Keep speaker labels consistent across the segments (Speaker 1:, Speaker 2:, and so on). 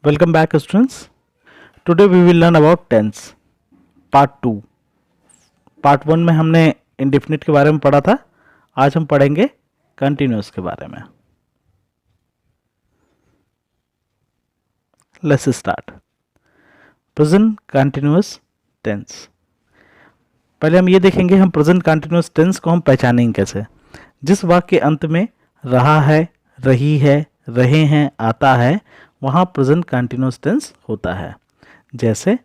Speaker 1: Welcome back students. Today we will learn about tense part 2. Part 1 में हमने indefinite के बारे में पढ़ा था. आज हम पढ़ेंगे continuous के बारे में. Let's start. Present continuous tense. पहले हम ये देखेंगे हम present continuous tense को हम पहचानेंगे कैसे. जिस वाक्य के अंत में रहा है, रही है, रहे हैं आता है वहाँ प्रेजेंट कंटिन्यूस टेंस होता है. जैसे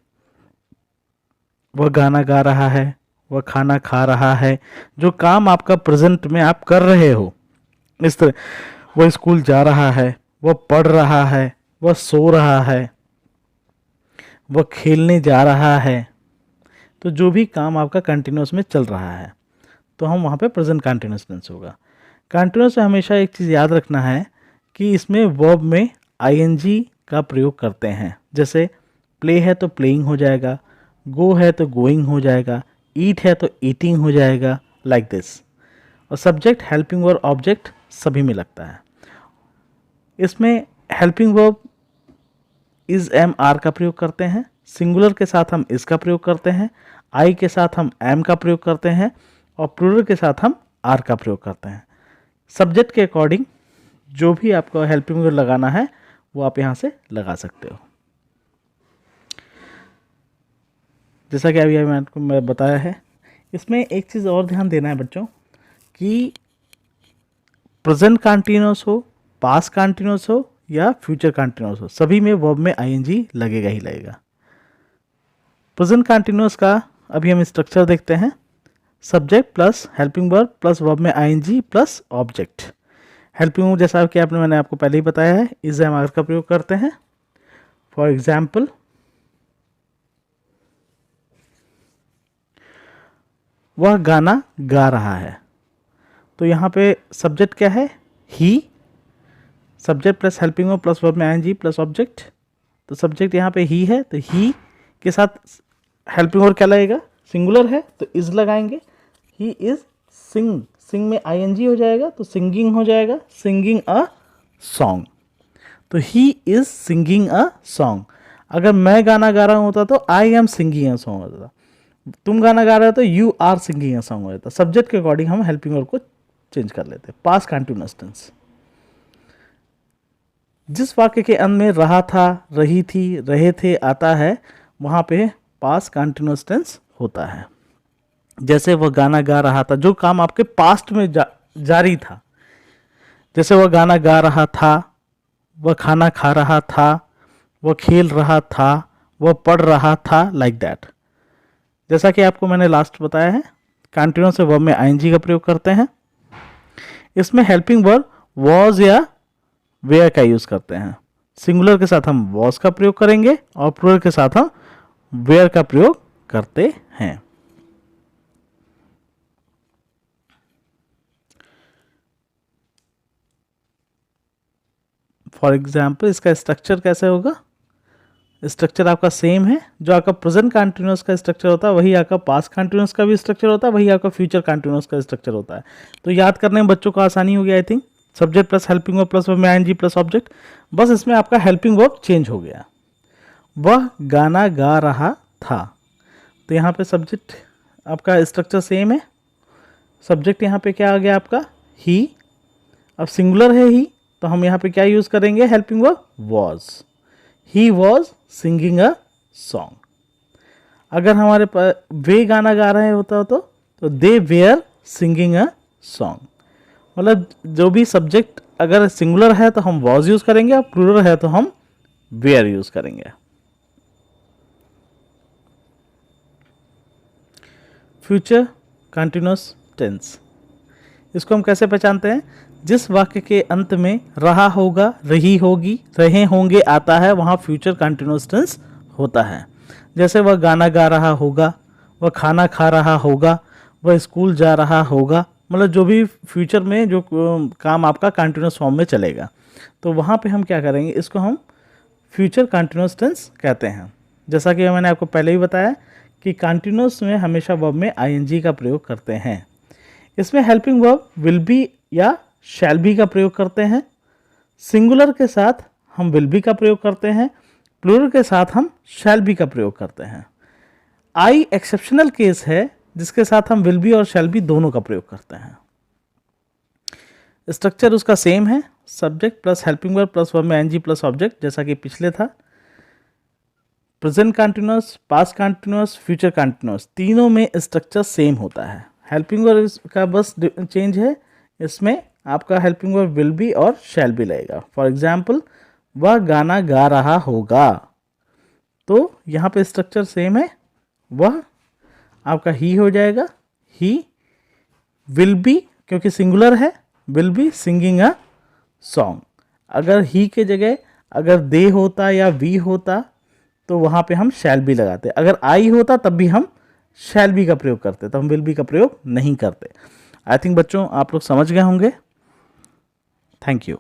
Speaker 1: वह गाना गा रहा है, वह खाना खा रहा है. जो काम आपका प्रेजेंट में आप कर रहे हो, इस तरह वह स्कूल जा रहा है, वह पढ़ रहा है, वह सो रहा है, वह खेलने जा रहा है. तो जो भी काम आपका कंटिन्यूस में चल रहा है तो हम वहाँ पे प्रेजेंट कंटिन्यूस टेंस होगा. कंटिन्यूस में हमेशा एक चीज़ याद रखना है कि इसमें वर्ब में आईएनजी का प्रयोग करते हैं. जैसे प्ले है तो प्लेइंग हो जाएगा, गो है तो गोइंग हो जाएगा, ईट है तो ईटिंग हो जाएगा, लाइक दिस. और सब्जेक्ट, हेल्पिंग वर्ब, ऑब्जेक्ट सभी में लगता है. इसमें helping verb is am are का प्रयोग करते हैं, सिंगुलर के साथ हम इसका प्रयोग करते हैं, आई के साथ हम एम का प्रयोग करते हैं और प्लूरल के साथ हम आर का प्रयोग करते हैं. सब्जेक्ट के अकॉर्डिंग जो भी आपको हेल्पिंग वर्ब लगाना है वो आप यहाँ से लगा सकते हो. जैसा कि अभी मैं बताया है. इसमें एक चीज़ और ध्यान देना है बच्चों कि प्रेजेंट कंटिन्यूस हो, पास्ट कंटिन्यूस हो या फ्यूचर कंटिन्यूस हो, सभी में वर्ब में आईएनजी लगेगा ही लगेगा. प्रेजेंट कंटिन्यूस का अभी हम स्ट्रक्चर देखते हैं. Subject plus helping verb plus verb में ING plus object. Helping verb जैसा कि मैंने आपको पहले ही बताया है, इज एम आर का प्रयोग करते हैं. फॉर एग्जाम्पल, वह गाना गा रहा है. तो यहाँ पे सब्जेक्ट क्या है? He. Subject plus helping verb plus verb में आईएनजी प्लस ऑब्जेक्ट. तो सब्जेक्ट यहाँ पे ही है तो ही के साथ हेल्पिंग वर्ब क्या लगेगा? सिंगुलर है तो इज लगाएंगे. ही इज सिंग. सिंग में आईएनजी हो जाएगा तो सिंगिंग हो जाएगा. Singing a song. तो he is singing a song. अगर मैं गाना गा रहा होता तो I am singing a song होता था. तुम गाना गा रहे हो तो you are singing a song हो जाता. सब्जेक्ट के अकॉर्डिंग हम हेल्पिंग वर्ब को चेंज कर लेते हैं. Past continuous tense. जिस वाक्य के अंत में रहा था, रही थी, रहे थे आता है वहाँ पे पास्ट कंटिन्यूअस टेंस होता है. जैसे वह गाना गा रहा था, जो काम आपके पास्ट में जारी था. जैसे वह गाना गा रहा था, वह खाना खा रहा था, वह खेल रहा था, वह पढ़ रहा था, लाइक दैट. जैसा कि आपको मैंने लास्ट बताया है, कंटिन्यूअस से वर्ब में आईएनजी का प्रयोग करते हैं. इसमें हेल्पिंग वर्ब वॉज या वेयर का यूज करते हैं. सिंगुलर के साथ हम वॉज का प्रयोग करेंगे और प्लूरल के साथ हम वेयर का प्रयोग करते हैं. फॉर एग्जाम्पल, इसका स्ट्रक्चर कैसे होगा? स्ट्रक्चर आपका सेम है. जो आपका प्रेजेंट कंटिन्यूअस का स्ट्रक्चर होता है वही आपका पास्ट कंटिन्यूअस का भी स्ट्रक्चर होता है, वही आपका फ्यूचर कंटिन्यूअस का स्ट्रक्चर होता है. तो याद करने में बच्चों को आसानी होगी I think. Subject plus helping verb plus verb में आईएनजी प्लस ऑब्जेक्ट. बस इसमें आपका हेल्पिंग वर्ब चेंज हो गया. वह गाना गा रहा था. तो यहाँ पे सब्जेक्ट आपका स्ट्रक्चर सेम है. सब्जेक्ट यहाँ पे क्या आ गया आपका? ही. अब सिंगुलर है ही तो हम यहाँ पे क्या यूज करेंगे? Helping verb was. He was singing a song. अगर हमारे पास वे गाना गा रहे होता तो दे वेयर सिंगिंग अ सॉन्ग. मतलब जो भी सब्जेक्ट अगर सिंगुलर है तो हम वॉज यूज करेंगे और प्लूरल है तो हम वेयर यूज करेंगे. Future continuous tense. इसको हम कैसे पहचानते हैं? जिस वाक्य के अंत में रहा होगा, रही होगी, रहे होंगे आता है वहाँ फ्यूचर कंटिन्यूअस टेंस होता है. जैसे वह गाना गा रहा होगा, वह खाना खा रहा होगा, वह स्कूल जा रहा होगा. मतलब जो भी फ्यूचर में जो काम आपका कंटिन्यूअस फॉर्म में चलेगा तो वहाँ पे हम क्या करेंगे? इसको हम फ्यूचर कंटिन्यूअस टेंस कहते हैं. जैसा कि मैंने आपको पहले ही बताया कि कंटिन्यूअस में हमेशा वर्ब में आईएनजी का प्रयोग करते हैं. इसमें हेल्पिंग वर्ब विल बी या शैल बी का प्रयोग करते हैं. सिंगुलर के साथ हम विल बी का प्रयोग करते हैं प्लूरल के साथ हम शैल बी का प्रयोग करते हैं। आई एक्सेप्शनल केस है जिसके साथ हम विल बी और शैल बी दोनों का प्रयोग करते हैं। स्ट्रक्चर उसका सेम है, subject plus helping verb plus verb में एनजी प्लस ऑब्जेक्ट, जैसा कि पिछले था। Present continuous, past continuous, future continuous, तीनों में स्ट्रक्चर सेम होता है। हेल्पिंग वर्ब का बस चेंज है, इसमें आपका हेल्पिंग वर्ब विल बी और शैल बी लगेगा। फॉर एग्जाम्पल, वह गाना गा रहा होगा, तो यहाँ पे स्ट्रक्चर सेम है, वह आपका ही हो जाएगा। ही विल बी, क्योंकि सिंगुलर है, will be singing a song. अगर ही के जगह अगर दे होता या वी होता तो वहाँ पे हम शैल बी लगाते। अगर आई होता तब भी हम शैल बी का प्रयोग करते, तो हम विल बी का प्रयोग नहीं करते। आई थिंक बच्चों आप लोग समझ गए होंगे। Thank you.